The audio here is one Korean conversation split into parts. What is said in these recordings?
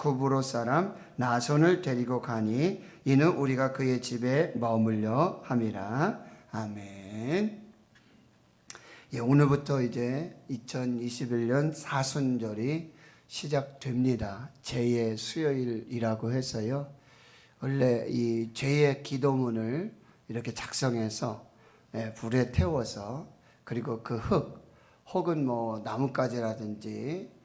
구브로 사람 나손을 데리고 가니 이는 우리가 그의 집에 머물려 함이라. 아멘. 예, 오늘부터 이제 2021년 사순절이 시작됩니다. 제2의 수요일이라고 해서요. 원래 이 죄의 기도문을 이렇게 작성해서 불에 태워서 그리고 그 혹은 뭐 나뭇가지라든지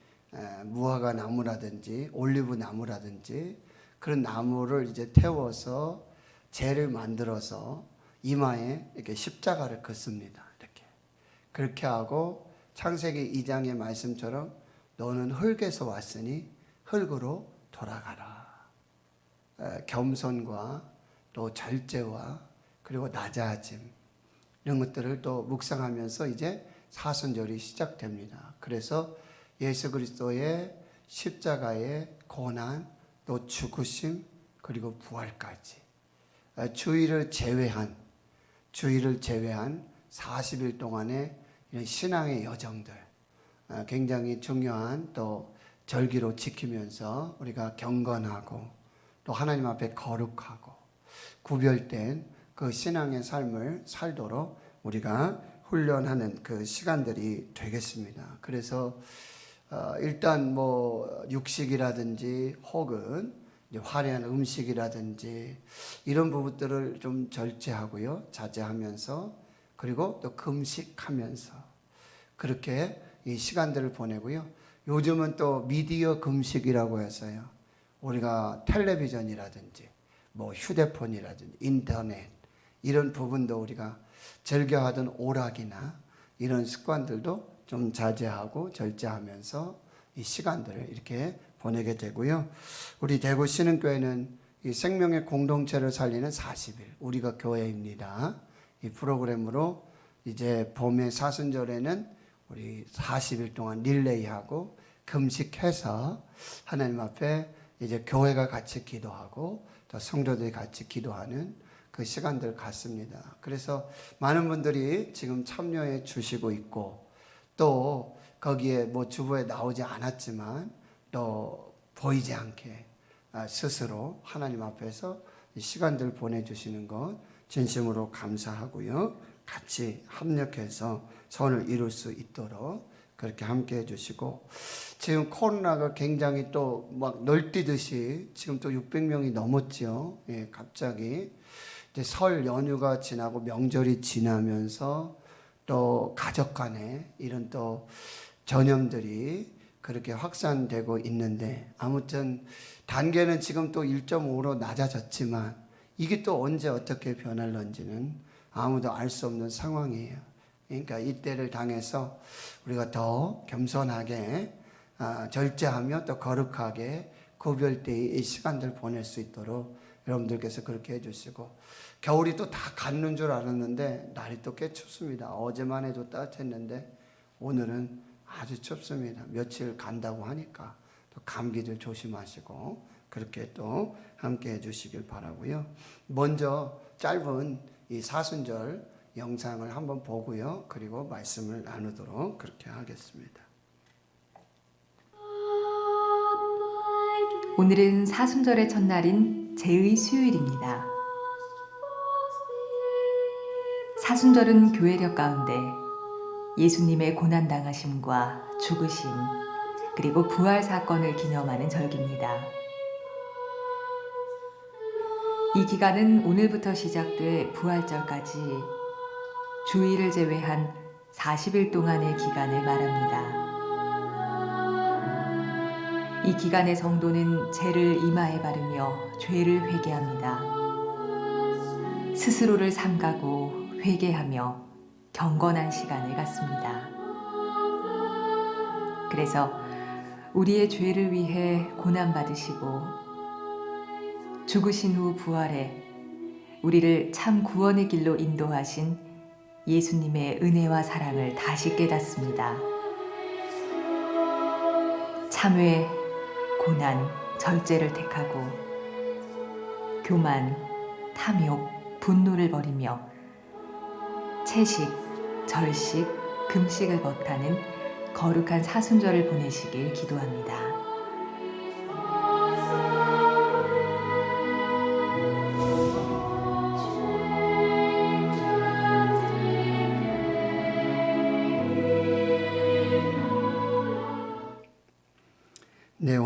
무화과 나무라든지 올리브 나무라든지 그런 나무를 이제 태워서 재를 만들어서 이마에 이렇게 십자가를 긋습니다. 이렇게 그렇게 하고 창세기 2장의 말씀처럼 너는 흙에서 왔으니 흙으로 돌아가라. 겸손과 또 절제와 그리고 낮아짐 이런 것들을 또 묵상하면서 이제 사순절이 시작됩니다. 그래서 예수 그리스도의 십자가의 고난 또 죽으심 그리고 부활까지 주일을 제외한 40일 동안의 이런 신앙의 여정들 굉장히 중요한 또 절기로 지키면서 우리가 경건하고 또 하나님 앞에 거룩하고 구별된 그 신앙의 삶을 살도록 우리가 훈련하는 그 시간들이 되겠습니다. 그래서 일단 뭐 육식이라든지 혹은 화려한 음식이라든지 이런 부분들을 좀 절제하고요, 자제하면서 그리고 또 금식하면서 그렇게 이 시간들을 보내고요. 요즘은 또 미디어 금식이라고 해서요. 우리가 텔레비전이라든지 뭐 휴대폰이라든지 인터넷 이런 부분도 우리가 즐겨하던 오락이나 이런 습관들도 좀 자제하고 절제하면서 이 시간들을 이렇게 보내게 되고요. 우리 대구 신흥교회는 이 생명의 공동체를 살리는 40일 우리가 교회입니다. 이 프로그램으로 이제 봄의 사순절에는 우리 40일 동안 릴레이하고 금식해서 하나님 앞에 이제 교회가 같이 기도하고 또 성도들이 같이 기도하는 그 시간들 갖습니다. 그래서 많은 분들이 지금 참여해 주시고 있고 또 거기에 뭐 주보에 나오지 않았지만 또 보이지 않게 스스로 하나님 앞에서 이 시간들 보내주시는 것 진심으로 감사하고요. 같이 협력해서 선을 이룰 수 있도록 그렇게 함께 해주시고 지금 코로나가 굉장히 또 막 널뛰듯이 지금 또 600명이 넘었죠. 예, 갑자기 이제 설 연휴가 지나고 명절이 지나면서 또 가족 간에 이런 또 전염들이 그렇게 확산되고 있는데 아무튼 단계는 지금 또 1.5로 낮아졌지만 이게 또 언제 어떻게 변할런지는 아무도 알 수 없는 상황이에요. 그러니까 이때를 당해서 우리가 더 겸손하게 절제하며 또 거룩하게 구별되이 이 시간들 보낼 수 있도록 여러분들께서 그렇게 해주시고 겨울이 또 다 갔는 줄 알았는데 날이 또 꽤 춥습니다. 어제만 해도 따뜻했는데 오늘은 아주 춥습니다. 며칠 간다고 하니까 또 감기들 조심하시고 그렇게 또 함께 해주시길 바라고요. 먼저 짧은 이 사순절 영상을 한번 보고요. 그리고 말씀을 나누도록 그렇게 하겠습니다. 오늘은 사순절의 첫날인 제의 수요일입니다. 사순절은 교회력 가운데 예수님의 고난당하심과 죽으심 그리고 부활 사건을 기념하는 절기입니다. 이 기간은 오늘부터 시작돼 부활절까지 주일을 제외한 40일 동안의 기간을 말합니다. 이 기간의 성도는 죄를 이마에 바르며 죄를 회개합니다. 스스로를 삼가고 회개하며 경건한 시간을 갖습니다. 그래서 우리의 죄를 위해 고난받으시고 죽으신 후 부활해 우리를 참 구원의 길로 인도하신 예수님의 은혜와 사랑을 다시 깨닫습니다. 참회, 고난, 절제를 택하고 교만, 탐욕, 분노를 버리며 채식, 절식, 금식을 벗하는 거룩한 사순절을 보내시길 기도합니다.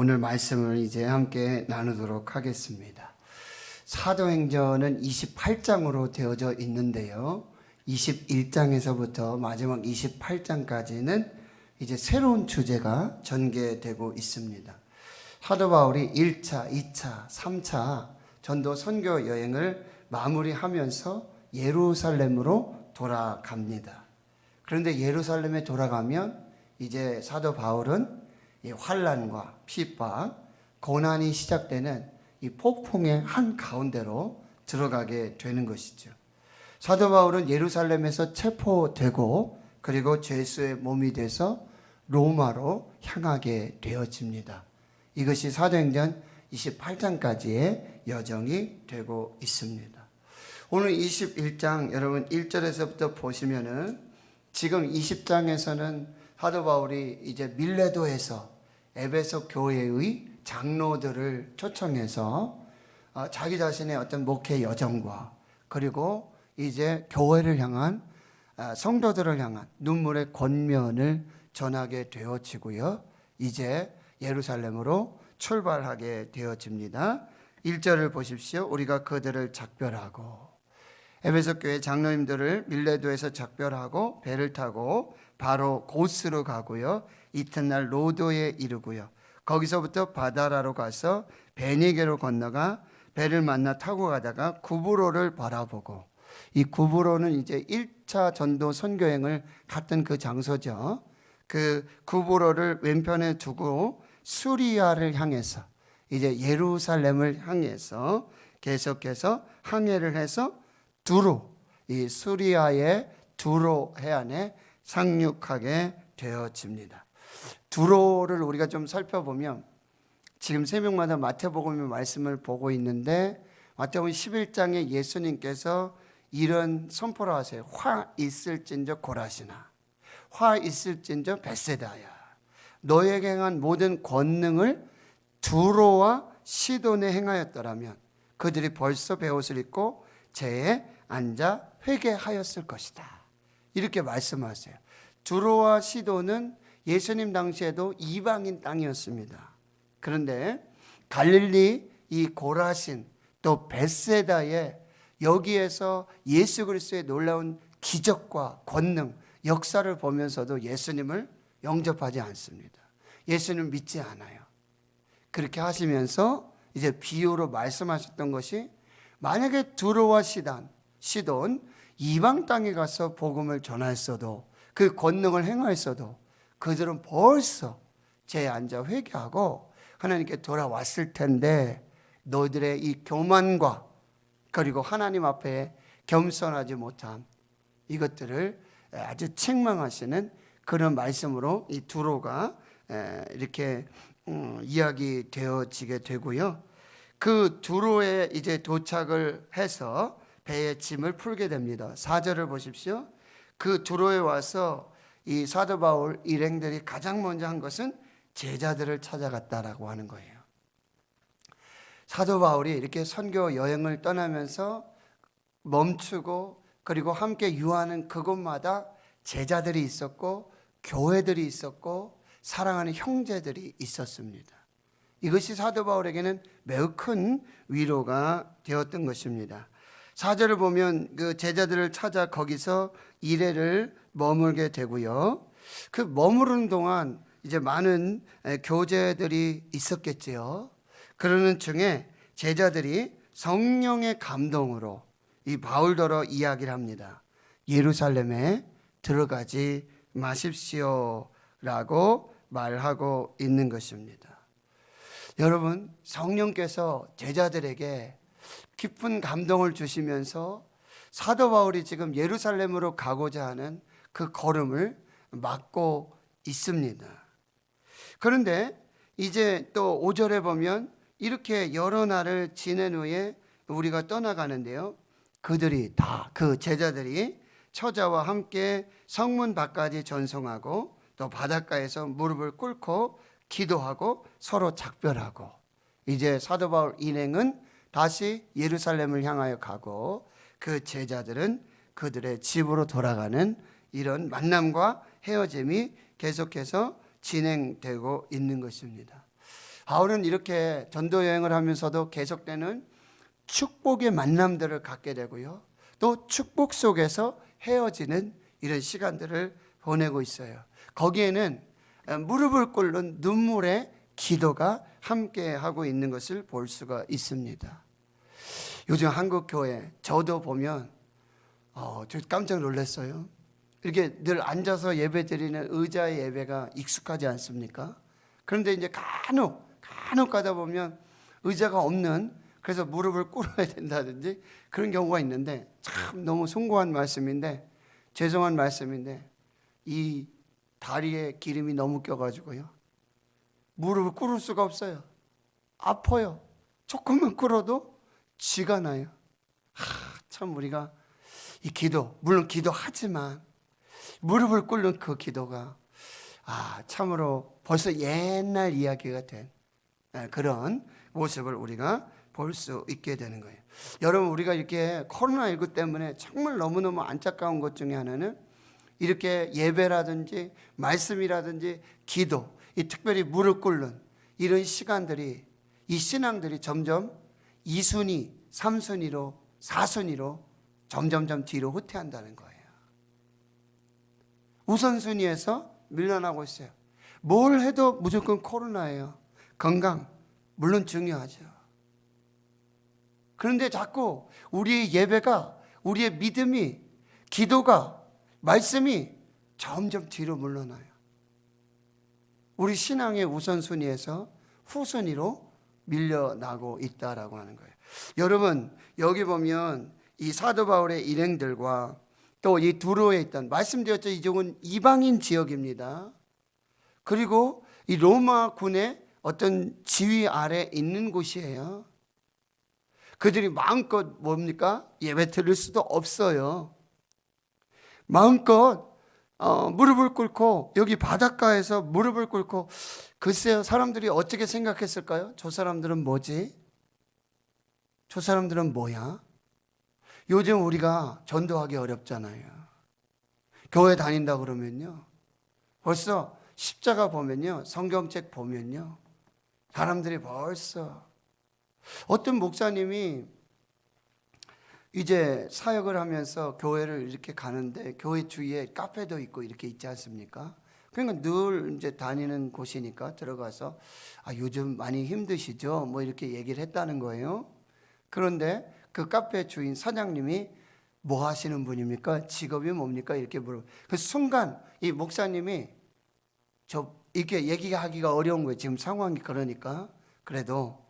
오늘 말씀을 이제 함께 나누도록 하겠습니다. 사도행전은 28장으로 되어져 있는데요. 21장에서부터 마지막 28장까지는 이제 새로운 주제가 전개되고 있습니다. 사도 바울이 1차, 2차, 3차 전도 선교 여행을 마무리하면서 예루살렘으로 돌아갑니다. 그런데 예루살렘에 돌아가면 이제 사도 바울은 이 환난과 핍박, 고난이 시작되는 이 폭풍의 한 가운데로 들어가게 되는 것이죠. 사도 바울은 예루살렘에서 체포되고 그리고 죄수의 몸이 돼서 로마로 향하게 되어집니다. 이것이 사도행전 28장까지의 여정이 되고 있습니다. 오늘 21장 여러분 1절에서부터 보시면은 지금 20장에서는 사도 바울이 이제 밀레도에서 에베소 교회의 장로들을 초청해서 자기 자신의 어떤 목회 여정과 그리고 이제 교회를 향한 성도들을 향한 눈물의 권면을 전하게 되어지고요. 이제 예루살렘으로 출발하게 되어집니다. 1절을 보십시오. 우리가 그들을 작별하고 에베소 교회 장로님들을 밀레도에서 작별하고 배를 타고 바로 고스로 가고요. 이튿날 로도에 이르고요. 거기서부터 바다라로 가서 베니게로 건너가 배를 만나 타고 가다가 구브로를 바라보고, 이 구브로는 이제 1차 전도 선교행을 갔던 그 장소죠. 그 구브로를 왼편에 두고 수리아를 향해서 이제 예루살렘을 향해서 계속해서 항해를 해서 두로, 이 수리아의 두로 해안에 상륙하게 되어집니다. 두로를 우리가 좀 살펴보면 지금 새벽마다 마태복음의 말씀을 보고 있는데 마태복음 11장에 예수님께서 이런 선포를 하세요. 화 있을진저 고라시나, 화 있을진저 벳세다야, 너에게 행한 모든 권능을 두로와 시돈에 행하였더라면 그들이 벌써 베옷을 입고 제에 앉아 회개하였을 것이다. 이렇게 말씀하세요. 두로와 시돈은 예수님 당시에도 이방인 땅이었습니다. 그런데 갈릴리 이 고라신 또 벳세다에 여기에서 예수 그리스도의 놀라운 기적과 권능, 역사를 보면서도 예수님을 영접하지 않습니다. 예수님 믿지 않아요. 그렇게 하시면서 이제 비유로 말씀하셨던 것이, 만약에 두로와 시돈 이방 땅에 가서 복음을 전했어도 그 권능을 행하였어도 그들은 벌써 제에 앉아 회개하고 하나님께 돌아왔을 텐데, 너희들의 이 교만과 그리고 하나님 앞에 겸손하지 못함, 이것들을 아주 책망하시는 그런 말씀으로 이 두로가 이렇게 이야기되어지게 되고요. 그 두로에 이제 도착을 해서 배의 짐을 풀게 됩니다. 4절을 보십시오. 그 두로에 와서 이 사도 바울 일행들이 가장 먼저 한 것은 제자들을 찾아갔다라고 하는 거예요. 사도 바울이 이렇게 선교 여행을 떠나면서 멈추고 그리고 함께 유하는 그곳마다 제자들이 있었고 교회들이 있었고 사랑하는 형제들이 있었습니다. 이것이 사도 바울에게는 매우 큰 위로가 되었던 것입니다. 4절을 보면 그 제자들을 찾아 거기서 이래를 머물게 되고요. 그 머무르는 동안 이제 많은 교제들이 있었겠지요. 그러는 중에 제자들이 성령의 감동으로 이 바울더러 이야기를 합니다. 예루살렘에 들어가지 마십시오 라고 말하고 있는 것입니다. 여러분, 성령께서 제자들에게 깊은 감동을 주시면서 사도 바울이 지금 예루살렘으로 가고자 하는 그 걸음을 막고 있습니다. 그런데 이제 또 5절에 보면 이렇게 여러 날을 지낸 후에 우리가 떠나가는데요. 그들이 다, 그 제자들이 처자와 함께 성문 밖까지 전송하고 또 바닷가에서 무릎을 꿇고 기도하고 서로 작별하고, 이제 사도 바울 일행은 다시 예루살렘을 향하여 가고 그 제자들은 그들의 집으로 돌아가는 이런 만남과 헤어짐이 계속해서 진행되고 있는 것입니다. 바울은 이렇게 전도 여행을 하면서도 계속되는 축복의 만남들을 갖게 되고요. 또 축복 속에서 헤어지는 이런 시간들을 보내고 있어요. 거기에는 무릎을 꿇는 눈물의 기도가 함께 하고 있는 것을 볼 수가 있습니다. 요즘 한국 교회 저도 보면 저 깜짝 놀랐어요. 이렇게 늘 앉아서 예배 드리는 의자의 예배가 익숙하지 않습니까? 그런데 이제 간혹 가다 보면 의자가 없는, 그래서 무릎을 꿇어야 된다든지 그런 경우가 있는데, 참 너무 숭고한 말씀인데, 죄송한 말씀인데, 이 다리에 기름이 너무 껴가지고요, 무릎을 꿇을 수가 없어요. 아파요. 조금만 꿇어도 쥐가 나요. 참 우리가 이 기도, 물론 기도하지만 무릎을 꿇는 그 기도가 참으로 벌써 옛날 이야기가 된 그런 모습을 우리가 볼 수 있게 되는 거예요. 여러분, 우리가 이렇게 코로나19 때문에 정말 너무너무 안타까운 것 중에 하나는, 이렇게 예배라든지 말씀이라든지 기도, 이 특별히 무릎 꿇는 이런 시간들이, 이 신앙들이 점점 2순위, 3순위로, 4순위로 점점점 뒤로 후퇴한다는 거예요. 우선순위에서 밀려나고 있어요. 뭘 해도 무조건 코로나예요. 건강 물론 중요하죠. 그런데 자꾸 우리의 예배가, 우리의 믿음이, 기도가, 말씀이 점점 뒤로 물러나요. 우리 신앙의 우선순위에서 후순위로 밀려나고 있다라고 하는 거예요. 여러분, 여기 보면 이 사도 바울의 일행들과 또 이 두로에 있던, 말씀드렸죠, 이쪽은 이방인 지역입니다. 그리고 이 로마 군의 어떤 지휘 아래 있는 곳이에요. 그들이 마음껏 뭡니까? 예배 드릴 수도 없어요. 마음껏 무릎을 꿇고, 여기 바닷가에서 무릎을 꿇고, 글쎄요, 사람들이 어떻게 생각했을까요? 저 사람들은 뭐지? 저 사람들은 뭐야? 요즘 우리가 전도하기 어렵잖아요. 교회 다닌다 그러면요, 벌써 십자가 보면요, 성경책 보면요, 사람들이 벌써, 어떤 목사님이 이제 사역을 하면서 교회를 이렇게 가는데, 교회 주위에 카페도 있고 이렇게 있지 않습니까? 그러니까 늘 이제 다니는 곳이니까 들어가서 요즘 많이 힘드시죠? 뭐 이렇게 얘기를 했다는 거예요. 그런데 그 카페 주인 사장님이 뭐 하시는 분입니까? 직업이 뭡니까? 이렇게 물어. 그 순간 이 목사님이 이렇게 얘기하기가 어려운 거예요. 지금 상황이 그러니까. 그래도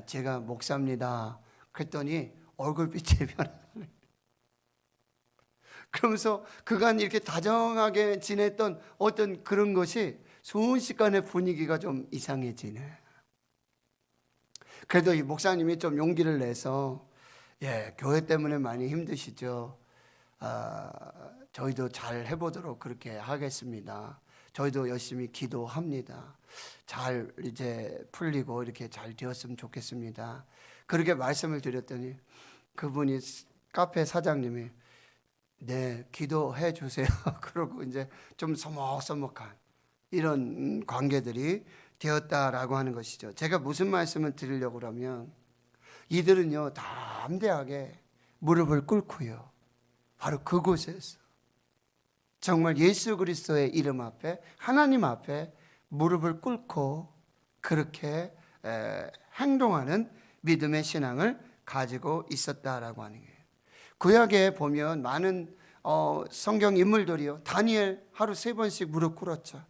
제가 목사입니다. 그랬더니 얼굴빛이 변하더래요. 그러면서 그간 이렇게 다정하게 지냈던 어떤 그런 것이 순식간에 분위기가 좀 이상해지네. 그래도 이 목사님이 좀 용기를 내서, 교회 때문에 많이 힘드시죠? 저희도 잘 해보도록 그렇게 하겠습니다. 저희도 열심히 기도합니다. 잘 이제 풀리고 이렇게 잘 되었으면 좋겠습니다. 그렇게 말씀을 드렸더니 그분이, 카페 사장님이, 네, 기도해 주세요. 그러고 이제 좀 서먹서먹한 이런 관계들이 되었다라고 하는 것이죠. 제가 무슨 말씀을 드리려고 그러면, 이들은요, 담대하게 무릎을 꿇고요, 바로 그곳에서 정말 예수 그리스도의 이름 앞에, 하나님 앞에 무릎을 꿇고 그렇게 행동하는 믿음의 신앙을 가지고 있었다라고 하는 거예요. 구약에 보면 많은 성경 인물들이요, 다니엘 하루 3번씩 무릎 꿇었죠.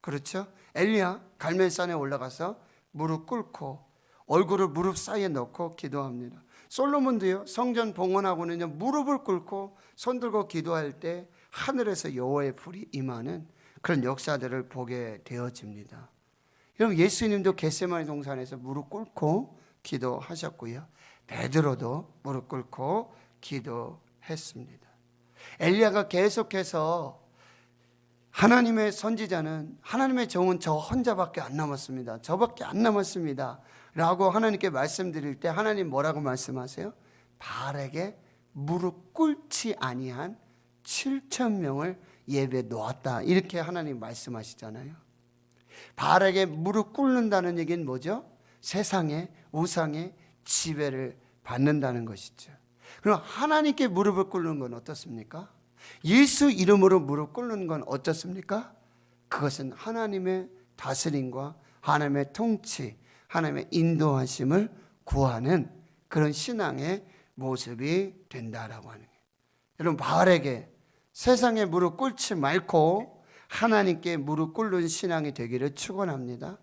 그렇죠? 엘리야 갈멜산에 올라가서 무릎 꿇고 얼굴을 무릎 사이에 넣고 기도합니다. 솔로몬도요, 성전 봉헌하고는요, 무릎을 꿇고 손 들고 기도할 때 하늘에서 여호와의 불이 임하는 그런 역사들을 보게 되어집니다. 여러분, 예수님도 겟세마네 동산에서 무릎 꿇고 기도하셨고요, 베드로도 무릎 꿇고 기도했습니다. 엘리야가 계속해서, 하나님의 선지자는, 하나님의 종은 저 혼자밖에 안 남았습니다, 저밖에 안 남았습니다 라고 하나님께 말씀드릴 때 하나님 뭐라고 말씀하세요? 바알에게 무릎 꿇지 아니한 7,000명을 예배에 놓았다, 이렇게 하나님 말씀하시잖아요. 바알에게 무릎 꿇는다는 얘기는 뭐죠? 세상의 우상의 지배를 받는다는 것이죠. 그럼 하나님께 무릎을 꿇는 건 어떻습니까? 예수 이름으로 무릎 꿇는 건 어떻습니까? 그것은 하나님의 다스림과 하나님의 통치, 하나님의 인도하심을 구하는 그런 신앙의 모습이 된다라고 하는 거예요. 여러분, 바알에게 세상에 무릎 꿇지 말고 하나님께 무릎 꿇는 신앙이 되기를 축원합니다.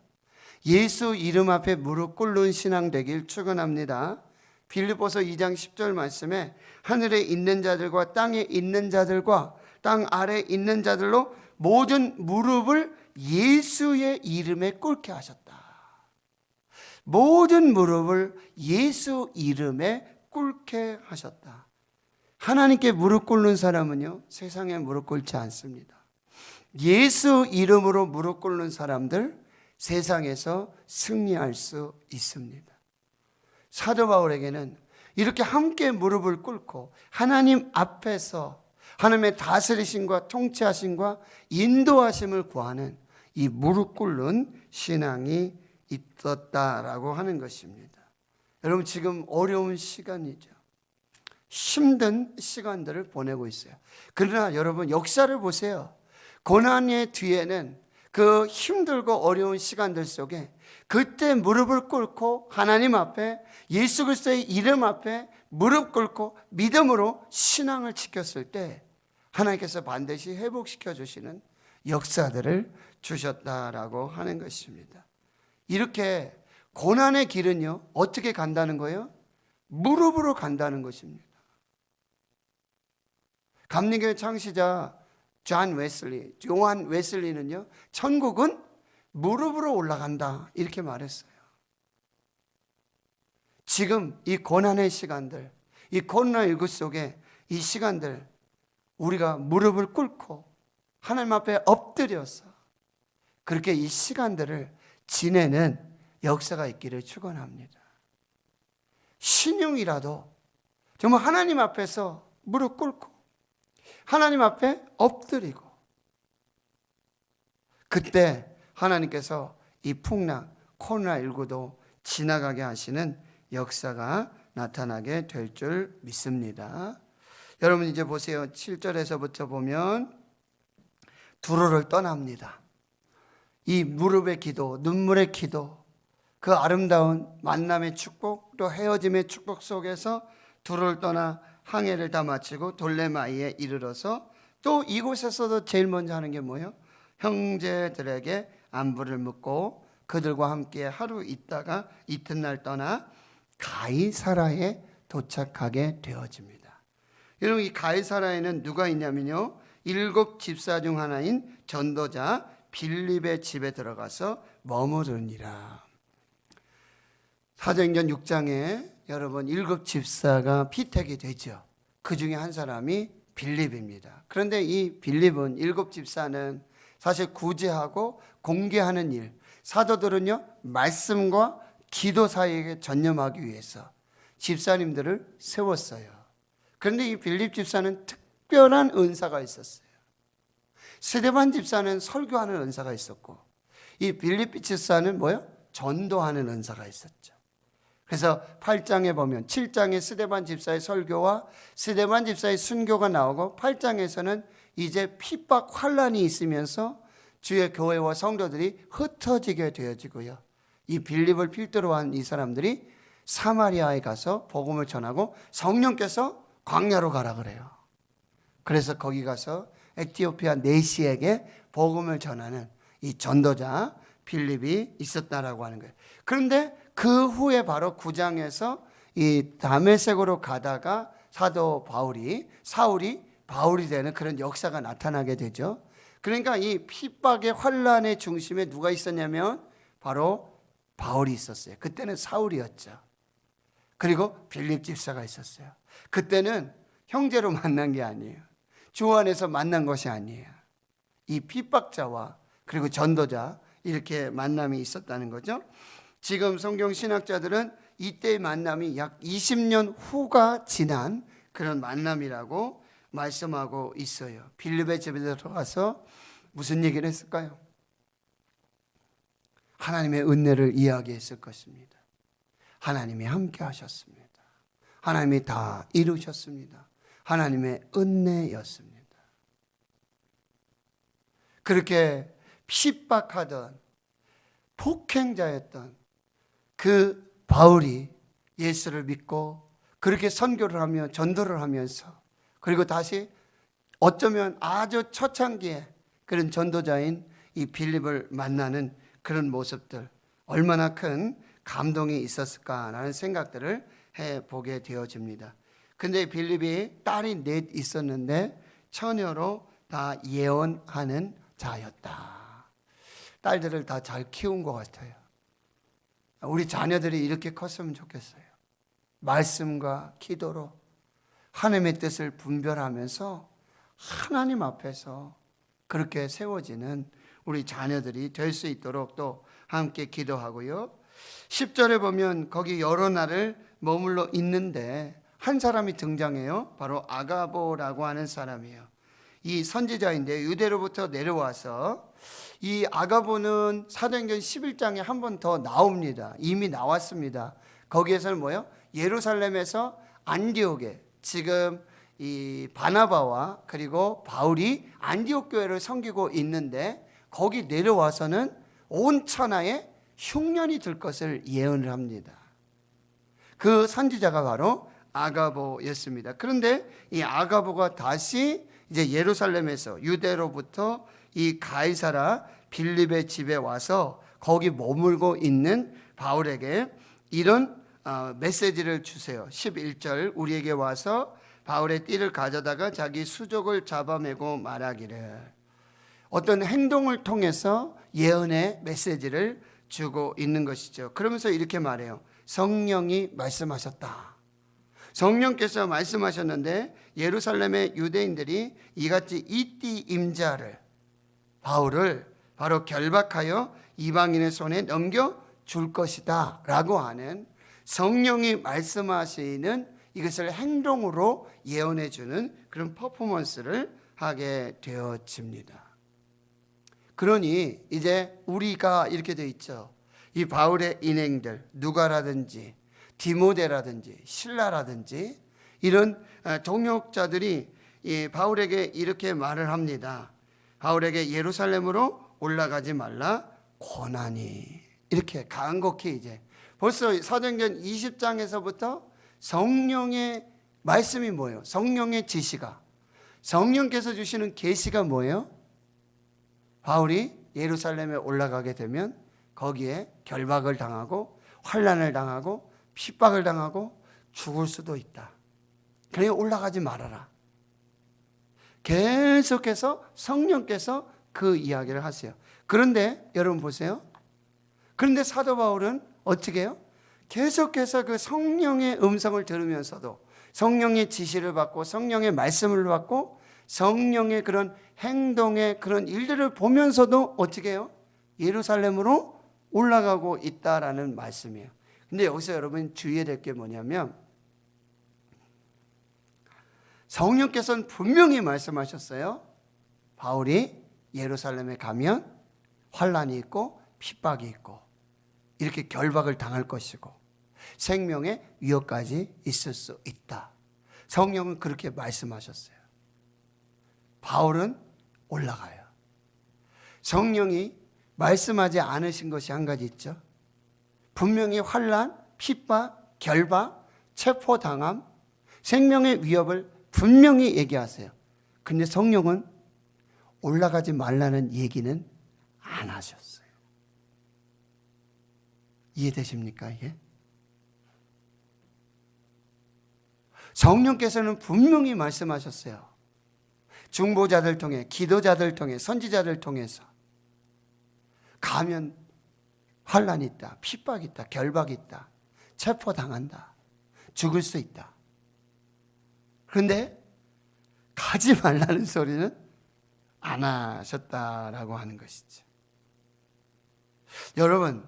예수 이름 앞에 무릎 꿇는 신앙 되길 축원합니다. 빌립보서 2장 10절 말씀에 하늘에 있는 자들과 땅에 있는 자들과 땅 아래에 있는 자들로 모든 무릎을 예수의 이름에 꿇게 하셨다. 모든 무릎을 예수 이름에 꿇게 하셨다. 하나님께 무릎 꿇는 사람은요, 세상에 무릎 꿇지 않습니다. 예수 이름으로 무릎 꿇는 사람들 세상에서 승리할 수 있습니다. 사도 바울에게는 이렇게 함께 무릎을 꿇고 하나님 앞에서 하나님의 다스리심과 통치하심과 인도하심을 구하는 이 무릎 꿇는 신앙이 있었다라고 하는 것입니다. 여러분, 지금 어려운 시간이죠. 힘든 시간들을 보내고 있어요. 그러나 여러분, 역사를 보세요. 고난의 뒤에는 그 힘들고 어려운 시간들 속에 그때 무릎을 꿇고 하나님 앞에 예수 그리스도의 이름 앞에 무릎 꿇고 믿음으로 신앙을 지켰을 때 하나님께서 반드시 회복시켜 주시는 역사들을 주셨다라고 하는 것입니다. 이렇게 고난의 길은요, 어떻게 간다는 거예요? 무릎으로 간다는 것입니다. 감리교회 창시자 요한 웨슬리는요, 천국은 무릎으로 올라간다 이렇게 말했어요. 지금 이 고난의 시간들, 이 코로나19 속에 이 시간들 우리가 무릎을 꿇고 하나님 앞에 엎드려서 그렇게 이 시간들을 지내는 역사가 있기를 축원합니다. 신용이라도 정말 하나님 앞에서 무릎 꿇고 하나님 앞에 엎드리고 그때 하나님께서 이 풍랑 코로나19도 지나가게 하시는 역사가 나타나게 될 줄 믿습니다. 여러분, 이제 보세요. 7절에서부터 보면 두로를 떠납니다. 이 무릎의 기도, 눈물의 기도, 그 아름다운 만남의 축복, 또 헤어짐의 축복 속에서 두로를 떠나 항해를 다 마치고 돌레마이에 이르러서 또 이곳에서도 제일 먼저 하는 게 뭐예요? 형제들에게 안부를 묻고 그들과 함께 하루 있다가 이튿날 떠나 가이사라에 도착하게 되어집니다. 여러분, 이 가이사라에는 누가 있냐면요, 7 집사 중 하나인 전도자 빌립의 집에 들어가서 머무르니라. 사도행전 6장에 여러분 7 집사가 피택이 되죠. 그 중에 한 사람이 빌립입니다. 그런데 이 빌립은 7 집사는 사실 구제하고 공개하는 일, 사도들은요 말씀과 기도 사이에 전념하기 위해서 집사님들을 세웠어요. 그런데 이 빌립 집사는 특별한 은사가 있었어요. 스데반 집사는 설교하는 은사가 있었고 이 빌립 집사는 뭐요? 전도하는 은사가 있었죠. 그래서 8장에 보면 7장에 스데반 집사의 설교와 스데반 집사의 순교가 나오고 8장에서는 이제 핍박 환란이 있으면서 주의 교회와 성도들이 흩어지게 되어지고요. 이 빌립을 필두로 한 이 사람들이 사마리아에 가서 복음을 전하고 성령께서 광야로 가라 그래요. 그래서 거기 가서 에티오피아 내시에게 복음을 전하는 이 전도자 빌립이 있었다라고 하는 거예요. 그런데 그 후에 바로 9장에서 이 다메섹으로 가다가 사도 사울이 바울이 되는 그런 역사가 나타나게 되죠. 그러니까 이 핍박의 환란의 중심에 누가 있었냐면 바로 바울이 있었어요. 그때는 사울이었죠. 그리고 빌립 집사가 있었어요. 그때는 형제로 만난 게 아니에요. 주 안에서 만난 것이 아니에요. 이 핍박자와 그리고 전도자 이렇게 만남이 있었다는 거죠. 지금 성경 신학자들은 이때의 만남이 약 20년 후가 지난 그런 만남이라고 말씀하고 있어요. 빌립의 집에 들어가서 무슨 얘기를 했을까요? 하나님의 은혜를 이야기했을 것입니다. 하나님이 함께 하셨습니다. 하나님이 다 이루셨습니다. 하나님의 은혜였습니다. 그렇게 핍박하던 폭행자였던 그 바울이 예수를 믿고 그렇게 선교를 하며 전도를 하면서 그리고 다시 어쩌면 아주 초창기에 그런 전도자인 이 빌립을 만나는 그런 모습들, 얼마나 큰 감동이 있었을까라는 생각들을 해보게 되어집니다. 근데 빌립이 딸이 넷 있었는데 처녀로 다 예언하는 자였다. 딸들을 다 잘 키운 것 같아요. 우리 자녀들이 이렇게 컸으면 좋겠어요. 말씀과 기도로 하나님의 뜻을 분별하면서 하나님 앞에서 그렇게 세워지는 우리 자녀들이 될 수 있도록 또 함께 기도하고요. 10절에 보면 거기 여러 날을 머물러 있는데 한 사람이 등장해요. 바로 아가보라고 하는 사람이에요. 이 선지자인데 유대로부터 내려와서 이 아가보는 사도행전 11장에 한 번 더 나옵니다. 이미 나왔습니다. 거기에서는 뭐예요? 예루살렘에서 안디옥에 지금 이 바나바와 그리고 바울이 안디옥 교회를 섬기고 있는데 거기 내려와서는 온 천하에 흉년이 들 것을 예언을 합니다. 그 선지자가 바로 아가보였습니다. 그런데 이 아가보가 다시 이제 예루살렘에서 유대로부터 이 가이사라 빌립의 집에 와서 거기 머물고 있는 바울에게 이런 메시지를 주세요. 11절 우리에게 와서 바울의 띠를 가져다가 자기 수족을 잡아매고 말하기를, 어떤 행동을 통해서 예언의 메시지를 주고 있는 것이죠. 그러면서 이렇게 말해요. 성령이 말씀하셨다. 성령께서 말씀하셨는데 예루살렘의 유대인들이 이같이 이띠 임자를 바울을 바로 결박하여 이방인의 손에 넘겨줄 것이다 라고 하는, 성령이 말씀하시는 이것을 행동으로 예언해 주는 그런 퍼포먼스를 하게 되어집니다. 그러니 이제 우리가 이렇게 되어 있죠. 이 바울의 인행들, 누가라든지 디모데라든지 신라라든지 이런 동역자들이 이 바울에게 이렇게 말을 합니다. 바울에게 예루살렘으로 올라가지 말라 권하니, 이렇게 간곡히 이제 벌써 사도행전 20장에서부터 성령의 말씀이 뭐예요? 성령의 지시가, 성령께서 주시는 계시가 뭐예요? 바울이 예루살렘에 올라가게 되면 거기에 결박을 당하고 환난을 당하고 핍박을 당하고 죽을 수도 있다. 그러니 올라가지 말아라. 계속해서 성령께서 그 이야기를 하세요. 그런데 여러분 보세요. 그런데 사도 바울은 어떻게 해요? 계속해서 그 성령의 음성을 들으면서도 성령의 지시를 받고 성령의 말씀을 받고 성령의 그런 행동의 그런 일들을 보면서도 어떻게 해요? 예루살렘으로 올라가고 있다라는 말씀이에요. 근데 여기서 여러분 주의해야 될 게 뭐냐면, 성령께서는 분명히 말씀하셨어요. 바울이 예루살렘에 가면 환난이 있고 핍박이 있고 이렇게 결박을 당할 것이고 생명의 위협까지 있을 수 있다. 성령은 그렇게 말씀하셨어요. 바울은 올라가요. 성령이 말씀하지 않으신 것이 한 가지 있죠. 분명히 환난, 핍박, 결박, 체포당함, 생명의 위협을 분명히 얘기하세요. 근데 성령은 올라가지 말라는 얘기는 안 하셨어요. 이해되십니까 이게? 성령께서는 분명히 말씀하셨어요. 중보자들 통해, 기도자들 통해, 선지자들 통해서 가면 환난이 있다, 핍박이 있다, 결박이 있다, 체포당한다, 죽을 수 있다. 그런데 가지 말라는 소리는 안 하셨다라고 하는 것이죠. 여러분,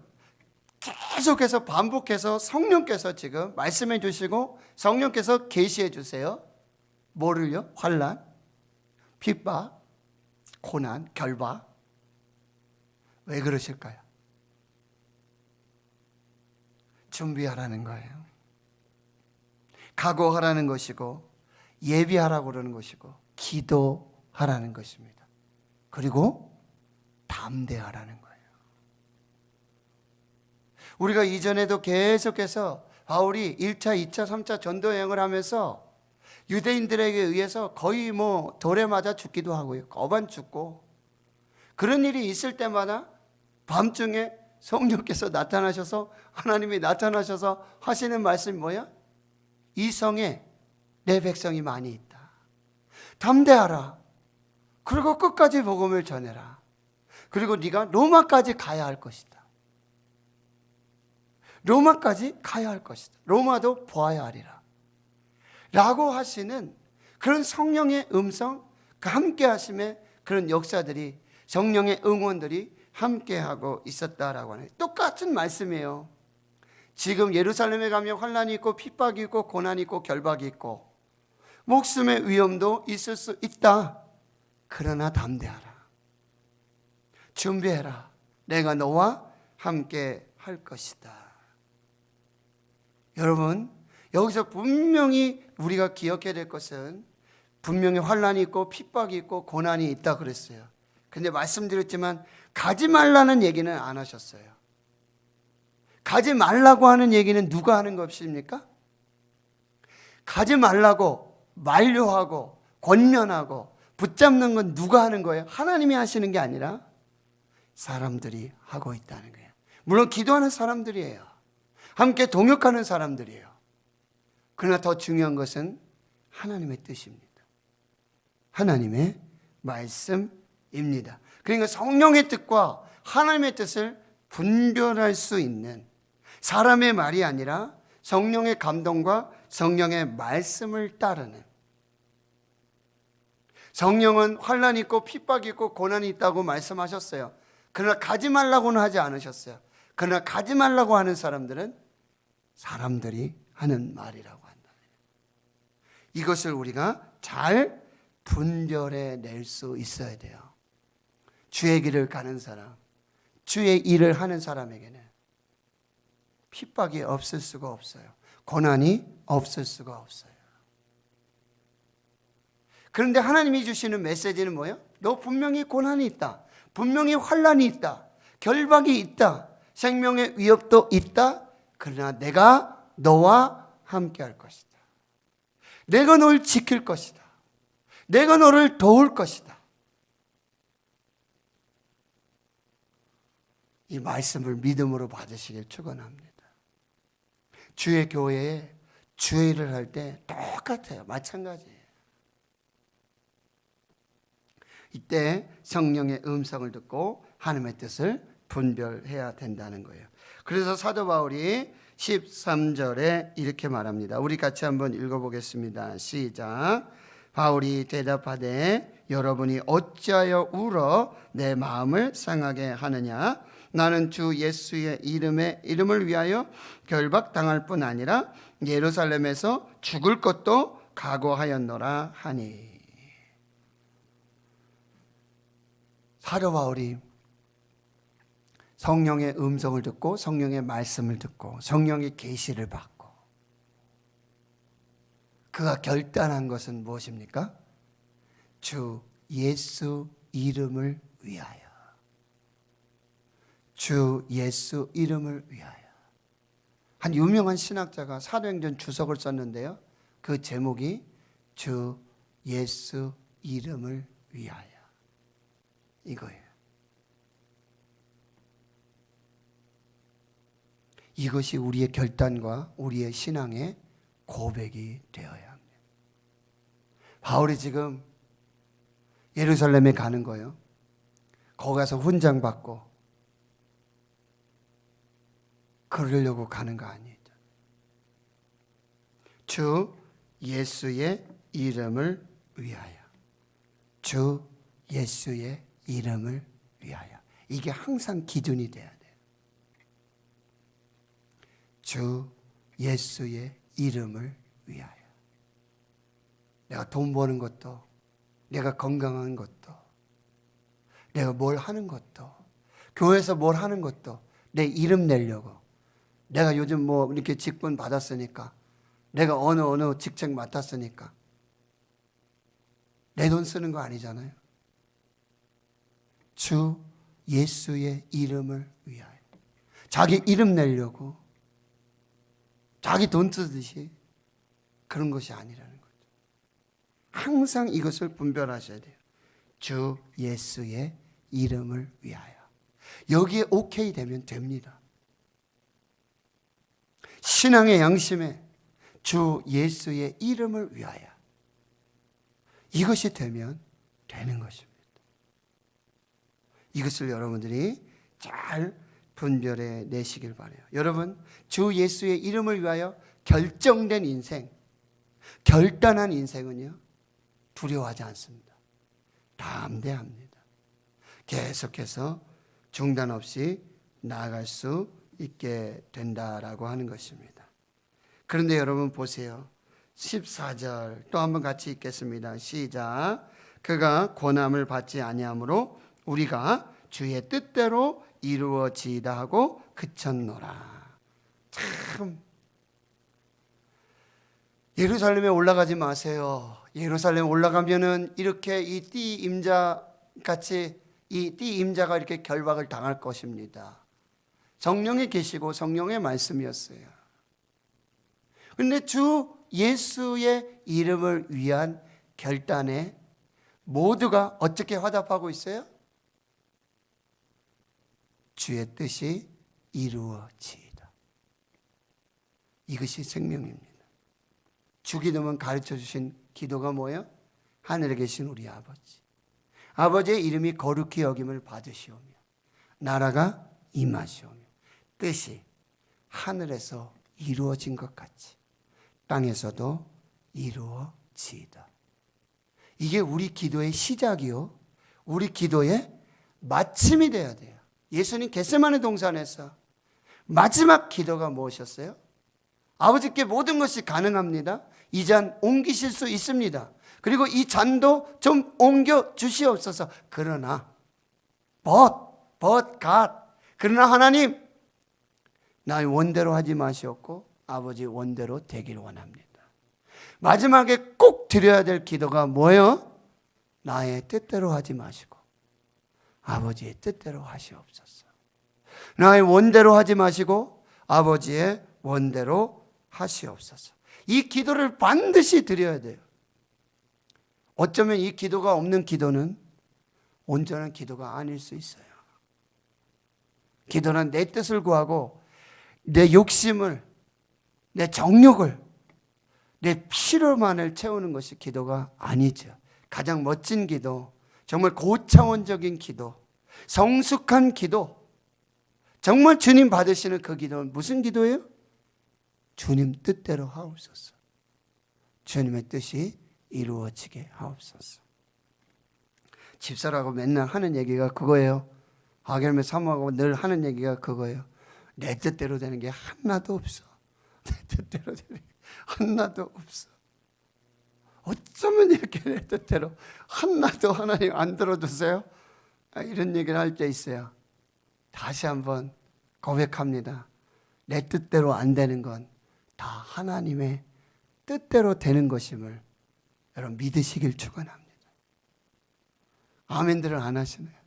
계속해서 반복해서 성령께서 지금 말씀해 주시고 성령께서 계시해 주세요. 뭐를요? 환난, 핍박, 고난, 결박. 왜 그러실까요? 준비하라는 거예요. 각오하라는 것이고 예비하라고 그러는 것이고 기도하라는 것입니다. 그리고 담대하라는 거예요. 우리가 이전에도 계속해서 바울이 1차, 2차, 3차 전도 여행을 하면서 유대인들에게 의해서 거의 돌에 맞아 죽기도 하고요. 거반 죽고 그런 일이 있을 때마다 밤중에 성령께서 나타나셔서 하나님이 나타나셔서 하시는 말씀이 뭐야? 이 성에 내 백성이 많이 있다. 담대하라. 그리고 끝까지 복음을 전해라. 그리고 네가 로마까지 가야 할 것이다. 로마까지 가야 할 것이다. 로마도 보아야 하리라. 라고 하시는 그런 성령의 음성, 그 함께 하심의 그런 역사들이, 성령의 응원들이 함께하고 있었다라고 하는 똑같은 말씀이에요. 지금 예루살렘에 가면 환난이 있고 핍박이 있고 고난이 있고 결박이 있고 목숨의 위험도 있을 수 있다. 그러나 담대하라. 준비해라. 내가 너와 함께 할 것이다. 여러분, 여기서 분명히 우리가 기억해야 될 것은 분명히 환난이 있고 핍박이 있고 고난이 있다 그랬어요. 근데 말씀드렸지만 가지 말라는 얘기는 안 하셨어요. 가지 말라고 하는 얘기는 누가 하는 것입니까? 가지 말라고 만류하고 권면하고 붙잡는 건 누가 하는 거예요? 하나님이 하시는 게 아니라 사람들이 하고 있다는 거예요. 물론 기도하는 사람들이에요. 함께 동역하는 사람들이에요. 그러나 더 중요한 것은 하나님의 뜻입니다. 하나님의 말씀입니다. 그러니까 성령의 뜻과 하나님의 뜻을 분별할 수 있는 사람의 말이 아니라 성령의 감동과 성령의 말씀을 따르는, 성령은 환난이 있고 핍박이 있고 고난이 있다고 말씀하셨어요. 그러나 가지 말라고는 하지 않으셨어요. 그러나 가지 말라고 하는 사람들은 사람들이 하는 말이라고 한다. 이것을 우리가 잘 분별해 낼 수 있어야 돼요. 주의 길을 가는 사람, 주의 일을 하는 사람에게는 핍박이 없을 수가 없어요. 고난이 없을 수가 없어요. 그런데 하나님이 주시는 메시지는 뭐예요? 너 분명히 고난이 있다. 분명히 환난이 있다. 결박이 있다. 생명의 위협도 있다. 그러나 내가 너와 함께 할 것이다. 내가 널 지킬 것이다. 내가 너를 도울 것이다. 이 말씀을 믿음으로 받으시길 축원합니다. 주의 교회에 주의 일을 할 때 똑같아요. 마찬가지예요. 이때 성령의 음성을 듣고 하나님의 뜻을 분별해야 된다는 거예요. 그래서 사도 바울이 13절에 이렇게 말합니다. 우리 같이 한번 읽어보겠습니다. 시작. 바울이 대답하되 여러분이 어찌하여 울어 내 마음을 상하게 하느냐. 나는 주 예수의 이름을 위하여 결박당할 뿐 아니라 예루살렘에서 죽을 것도 각오하였노라 하니. 사도 바울이 성령의 음성을 듣고 성령의 말씀을 듣고 성령의 계시를 받고 그가 결단한 것은 무엇입니까? 주 예수 이름을 위하여. 주 예수 이름을 위하여. 한 유명한 신학자가 사도행전 주석을 썼는데요. 그 제목이 주 예수 이름을 위하여. 이거예요. 이것이 우리의 결단과 우리의 신앙의 고백이 되어야 합니다. 바울이 지금 예루살렘에 가는 거예요. 거기 가서 훈장받고 그러려고 가는 거 아니에요. 주 예수의 이름을 위하여. 주 예수의 이름을 위하여. 이게 항상 기준이 돼야 돼요. 주 예수의 이름을 위하여. 내가 돈 버는 것도, 내가 건강한 것도, 내가 뭘 하는 것도, 교회에서 뭘 하는 것도 내 이름 내려고 내가 요즘 뭐 이렇게 직분 받았으니까, 내가 어느 직책 맡았으니까 내 돈 쓰는 거 아니잖아요. 주 예수의 이름을 위하여. 자기 이름 내려고 자기 돈 쓰듯이 그런 것이 아니라는 거죠. 항상 이것을 분별하셔야 돼요. 주 예수의 이름을 위하여. 여기에 오케이 되면 됩니다. 신앙의 양심에 주 예수의 이름을 위하여. 이것이 되면 되는 것입니다. 이것을 여러분들이 잘 분별해 내시길 바라요. 여러분, 주 예수의 이름을 위하여 결정된 인생, 결단한 인생은요, 두려워하지 않습니다. 담대합니다. 계속해서 중단 없이 나아갈 수 있게 된다라고 하는 것입니다. 그런데 여러분 보세요. 14절 또 한번 같이 읽겠습니다. 시작. 그가 권함을 받지 아니하므로 우리가 주의 뜻대로 이루어지이다 하고 그쳤노라. 참, 예루살렘에 올라가지 마세요. 예루살렘 올라가면은 이렇게 이 띠 임자 같이 이 띠 임자가 이렇게 결박을 당할 것입니다. 성령이 계시고 성령의 말씀이었어요. 그런데 주 예수의 이름을 위한 결단에 모두가 어떻게 화답하고 있어요? 주의 뜻이 이루어지이다. 이것이 생명입니다. 주기도문 가르쳐 주신 기도가 뭐예요? 하늘에 계신 우리 아버지. 아버지의 이름이 거룩히 여김을 받으시오며 나라가 임하시오며 뜻이 하늘에서 이루어진 것 같이 땅에서도 이루어지이다. 이게 우리 기도의 시작이요, 우리 기도의 마침이 되어야 돼요. 예수님 겟세마네 동산에서 마지막 기도가 무엇이었어요? 아버지께 모든 것이 가능합니다. 이 잔 옮기실 수 있습니다. 그리고 이 잔도 좀 옮겨 주시옵소서. 그러나 but God, 그러나 하나님 나의 원대로 하지 마시옵고 아버지 원대로 되길 원합니다. 마지막에 꼭 드려야 될 기도가 뭐예요? 나의 뜻대로 하지 마시고 아버지의 뜻대로 하시옵소서. 나의 원대로 하지 마시고 아버지의 원대로 하시옵소서. 이 기도를 반드시 드려야 돼요. 어쩌면 이 기도가 없는 기도는 온전한 기도가 아닐 수 있어요. 기도는 내 뜻을 구하고 내 욕심을, 내 정욕을, 내 필요만을 채우는 것이 기도가 아니죠. 가장 멋진 기도, 정말 고차원적인 기도, 성숙한 기도, 정말 주님 받으시는 그 기도는 무슨 기도예요? 주님 뜻대로 하옵소서. 주님의 뜻이 이루어지게 하옵소서. 집사라고 맨날 하는 얘기가 그거예요. 하결매 사모하고 늘 하는 얘기가 그거예요. 내 뜻대로 되는 게 하나도 없어. 내 뜻대로 되는 게 하나도 없어. 어쩌면 이렇게 내 뜻대로 하나도 하나님 안 들어주세요? 이런 얘기를 할 때 있어요. 다시 한번 고백합니다. 내 뜻대로 안 되는 건 다 하나님의 뜻대로 되는 것임을 여러분 믿으시길 축원합니다. 아멘들을 안 하시네요.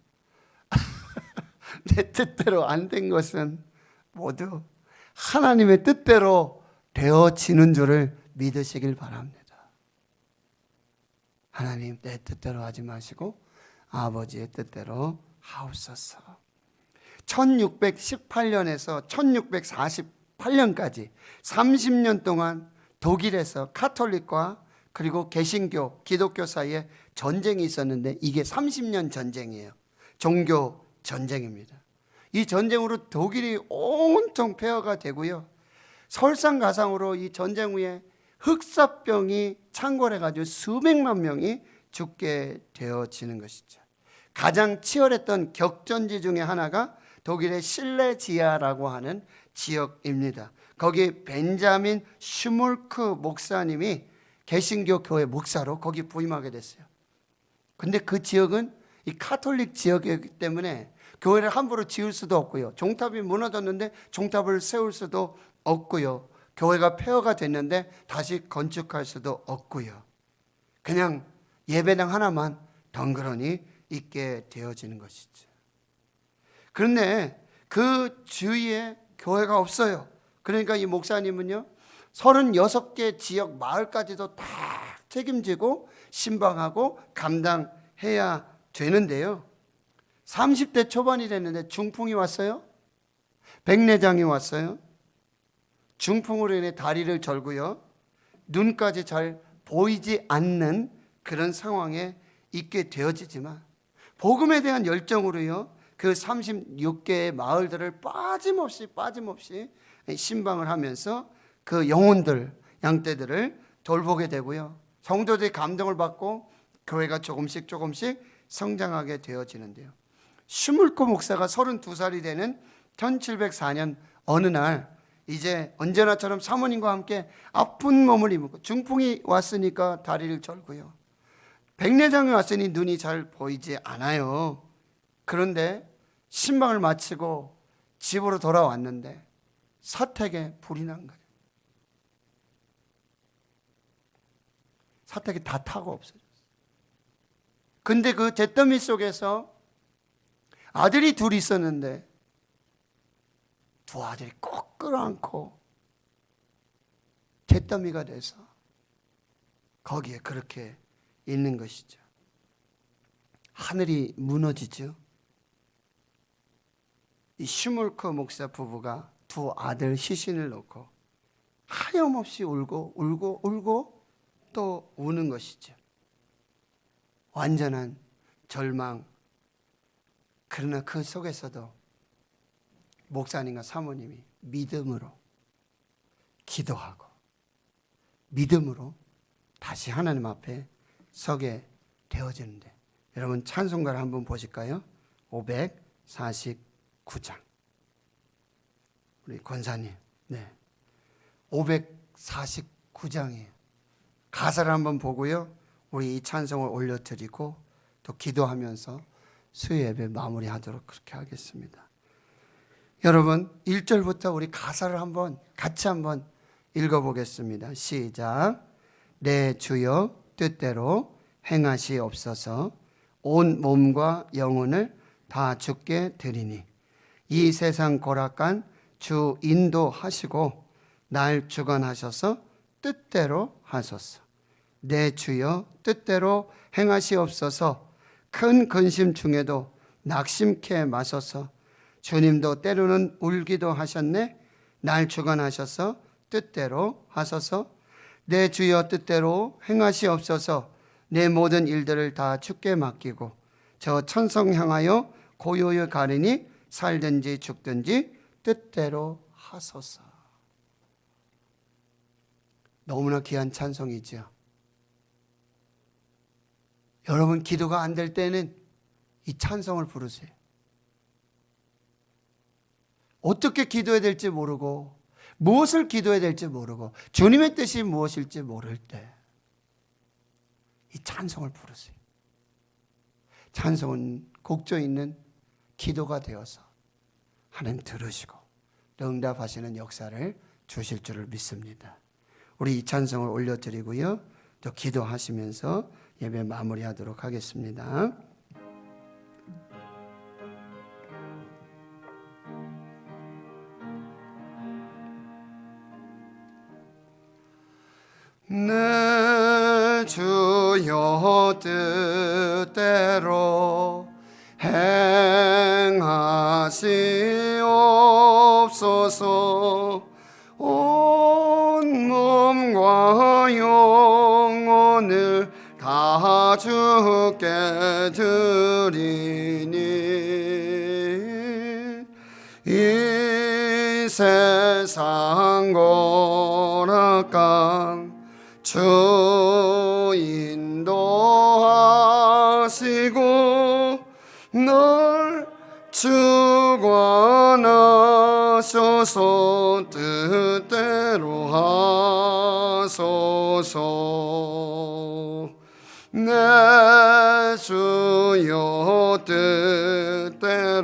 내 뜻대로 안 된 것은 모두 하나님의 뜻대로 되어지는 줄을 믿으시길 바랍니다. 하나님 내 뜻대로 하지 마시고 아버지의 뜻대로 하옵소서. 1618년에서 1648년까지 30년 동안 독일에서 카톨릭과 그리고 개신교, 기독교 사이에 전쟁이 있었는데 이게 30년 전쟁이에요. 종교 전쟁입니다. 이 전쟁으로 독일이 온통 폐허가 되고요. 설상가상으로 이 전쟁 후에 흑사병이 창궐해가지고 수백만 명이 죽게 되어지는 것이죠. 가장 치열했던 격전지 중에 하나가 독일의 실레지아라고 하는 지역입니다. 거기 벤자민 슈몰크 목사님이 개신교 교회 목사로 거기 부임하게 됐어요. 근데 그 지역은 이 카톨릭 지역이기 때문에 교회를 함부로 지을 수도 없고요. 종탑이 무너졌는데 종탑을 세울 수도 없고요. 교회가 폐허가 됐는데 다시 건축할 수도 없고요. 그냥 예배당 하나만 덩그러니 있게 되어지는 것이죠. 그런데 그 주위에 교회가 없어요. 그러니까 이 목사님은요, 36개 지역 마을까지도 다 책임지고 신방하고 감당해야 되는데요. 30대 초반이 됐는데 중풍이 왔어요. 백내장이 왔어요. 중풍으로 인해 다리를 절고요. 눈까지 잘 보이지 않는 그런 상황에 있게 되어지지만 복음에 대한 열정으로요, 그 36개의 마을들을 빠짐없이 신방을 하면서 그 영혼들, 양떼들을 돌보게 되고요. 성도들의 감동을 받고 교회가 조금씩 성장하게 되어지는데요. 슈물코 목사가 32살이 되는 1704년 어느 날 이제 언제나처럼 사모님과 함께 아픈 몸을 입고 중풍이 왔으니까 다리를 절고요. 백내장이 왔으니 눈이 잘 보이지 않아요. 그런데 신방을 마치고 집으로 돌아왔는데 사택에 불이 난 거예요. 사택이 다 타고 없어졌어요. 근데 그 잿더미 속에서 아들이 둘이 있었는데 두 아들이 꼭 끌어안고 잿더미가 돼서 거기에 그렇게 있는 것이죠. 하늘이 무너지죠. 이 슈물커 목사 부부가 두 아들 시신을 놓고 하염없이 울고 또 우는 것이죠. 완전한 절망. 그러나 그 속에서도 목사님과 사모님이 믿음으로 기도하고 믿음으로 다시 하나님 앞에 서게 되어지는데, 여러분 찬송가를 한번 보실까요? 549장. 우리 권사님, 네, 549장이에요. 가사를 한번 보고요, 우리 이 찬송을 올려드리고 또 기도하면서 수요 예배 마무리하도록 그렇게 하겠습니다. 여러분 1절부터 우리 가사를 같이 한번 읽어보겠습니다. 시작. 내 주여 뜻대로 행하시옵소서. 온 몸과 영혼을 다 주께 드리니 이 세상 고락간 주 인도하시고 날 주관하셔서 뜻대로 하소서. 내 주여 뜻대로 행하시옵소서. 큰 근심 중에도 낙심케 마소서. 주님도 때로는 울기도 하셨네. 날 주관하셔서 뜻대로 하소서. 내 주여 뜻대로 행하시옵소서. 내 모든 일들을 다 주께 맡기고 저 천성 향하여 고요히 가리니 살든지 죽든지 뜻대로 하소서. 너무나 귀한 찬송이죠. 여러분 기도가 안 될 때는 이 찬송을 부르세요. 어떻게 기도해야 될지 모르고 무엇을 기도해야 될지 모르고 주님의 뜻이 무엇일지 모를 때 이 찬송을 부르세요. 찬송은 곡조 있는 기도가 되어서 하나님 들으시고 응답하시는 역사를 주실 줄을 믿습니다. 우리 이 찬송을 올려드리고요, 또 기도하시면서 예배 마무리하도록 하겠습니다. 내 주여 뜻대로 행하시옵소서. 온 몸과 영혼을 다 주께 드리니 이 세상 고락간 주 인도하시고 널 주관하셔서 뜻대로 하소서. 내 주여 뜻대로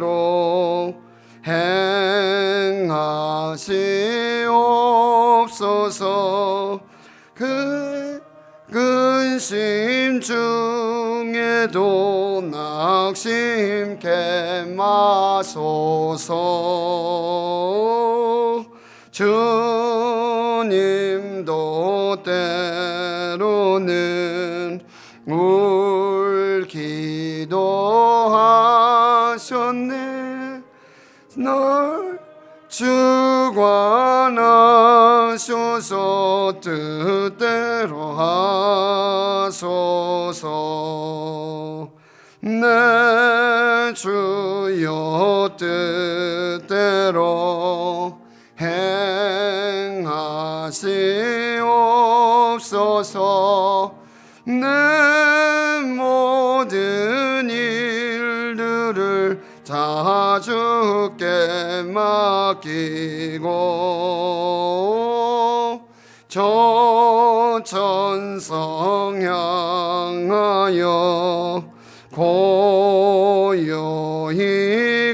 행하시옵소서. 그 근심 중에도 낙심케 마소서. 주님도 때로는 울기도 하셨네. 널 주관하셔서 뜻대로 하소서. 내 주여 뜻대로 행하시옵소서. 내 모든 일들을 다 주께 맡기고 저천성 향하여 고요히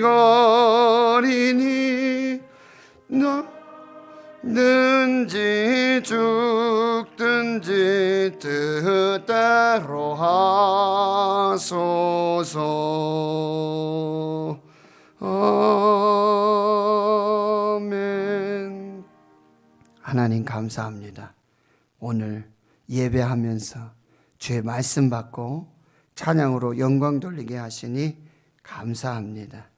거리니 든지 죽든지 뜻대로 하소서. 아멘. 하나님 감사합니다. 오늘 예배하면서 주의 말씀 받고 찬양으로 영광 돌리게 하시니 감사합니다.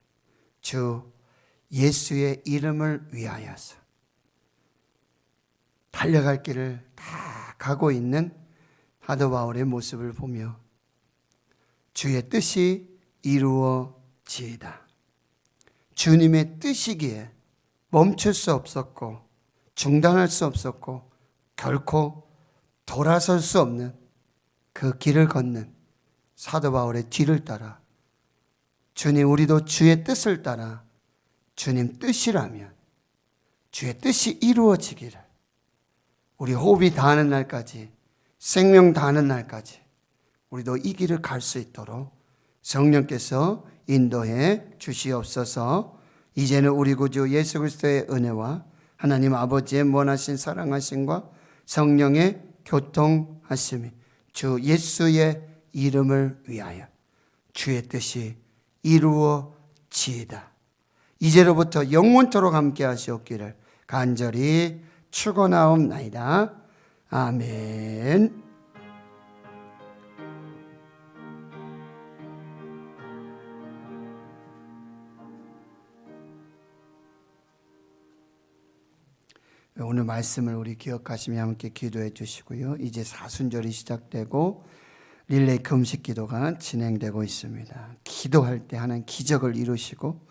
주 예수의 이름을 위하여서 달려갈 길을 다 가고 있는 사도 바울의 모습을 보며 주의 뜻이 이루어지이다. 주님의 뜻이기에 멈출 수 없었고 중단할 수 없었고 결코 돌아설 수 없는 그 길을 걷는 사도 바울의 뒤를 따라 주님, 우리도 주의 뜻을 따라 주님 뜻이라면 주의 뜻이 이루어지기를 우리 호흡이 다하는 날까지, 생명 다하는 날까지 우리도 이 길을 갈 수 있도록 성령께서 인도해 주시옵소서. 이제는 우리 구주 예수 그리스도의 은혜와 하나님 아버지의 무한하신 사랑하심과 성령의 교통하심이 주 예수의 이름을 위하여 주의 뜻이 이루어지이다. 이제로부터 영원토록 함께 하시옵기를 간절히 축원하옵나이다. 아멘. 오늘 말씀을 우리 기억하시며 함께 기도해 주시고요. 이제 사순절이 시작되고 릴레이 금식 기도가 진행되고 있습니다. 기도할 때 하나님 기적을 이루시고